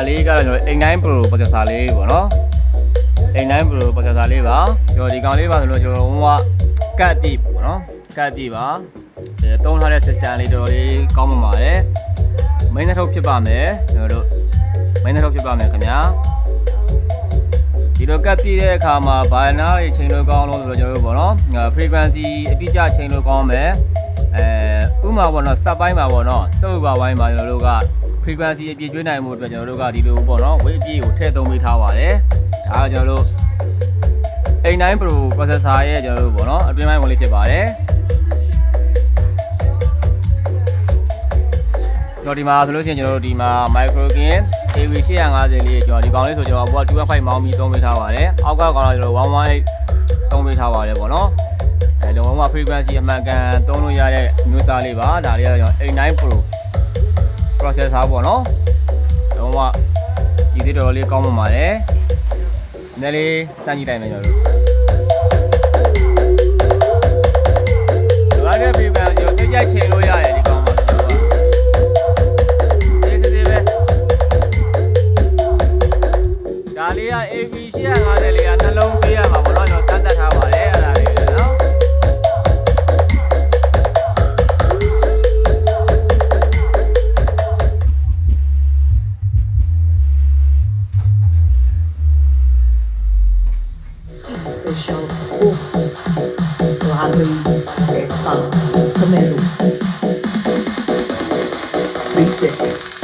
လေးကတော့ကျွန်တော် A9 Pro processor လေးပေါ့နော် A9 Pro processor လေးပါကျွန်တော်ဒီကောင်လေးပါဆိုတော့ကျွန်တော်ဟိုကတ်တိပေါ့နော်ကတ်တိပါသုံးထားတဲ့ system လေးတော်တော်လေးကောင်းပါပါတယ် main နှာထုတ်ဖြစ်ပါမယ်ကျွန်တော်တို့ main နှာထုတ်ဖြစ်ပါမယ်ခင်ဗျာဒီလိုကတ်ပြည့်တဲ့အခါမှာဘာနာတွေချိန်လို့ကောင်းလို့ဆိုတော့ကျွန်တော်တို့ပေါ့နော် frequency အတိအကျချိန်လို့ကောင်းမယ်ဥမာပေါ့နော် sub ပိုင်းမှာပေါ့နော် server ဘိုင်းမှာကျွန်တော်တို့က frequency အပြည့်ကျွေးနိုင်မှုအတွက်ကျွန်တော်တို့ကဒီလိုပေါ့နော် weight အပြည့်ကိုထည့်သုံးပေးထားပါတယ်ဒါကကျွန်တော်တို့ A9 Pro processor ရဲ့ကျွန်တော်တို့ပေါ့နော်အတွင်းပိုင်းဝင်လေးဖြစ်ပါတယ်ဒီမှာဆိုလို့ရှိရင်ကျွန်တော်တို့ဒီမှာ microkin AV850 လေးကျွန်တော်ဒီကောင်လေးဆိုကျွန်တော်အပေါ်215မောင်းပြီးသုံးပေးထားပါတယ်အောက်ကကောင်တော့ကျွန်တော်118သုံးပေးထားပါတယ်ပေါ့နော်လုံးဝ frequency အမှန်ကန်သုံးလို့ရတဲ့မျိုးစားလေးပါဒါလေးကကျွန်တော် A9 Pro processor ပေါ့နော်လုံးဝဒီသေးတော်လေးကောင်းပါပါတယ်နည်းလေးစမ်းကြည့်လိုက်မယ်ကျွန်တော်တို့ဒါက frequency ကိုသိကြချိန်လို့ရတယ်ဒီကောင်ဒါလေးက AV850 လေးကနှလုံးပေးရမှာပေါ့နော်ကျွန်တော်စမ်းသပ်ထားပါတယ်အဲ့ဒါလေးနော် Special Oats Lagoy Samelo Reset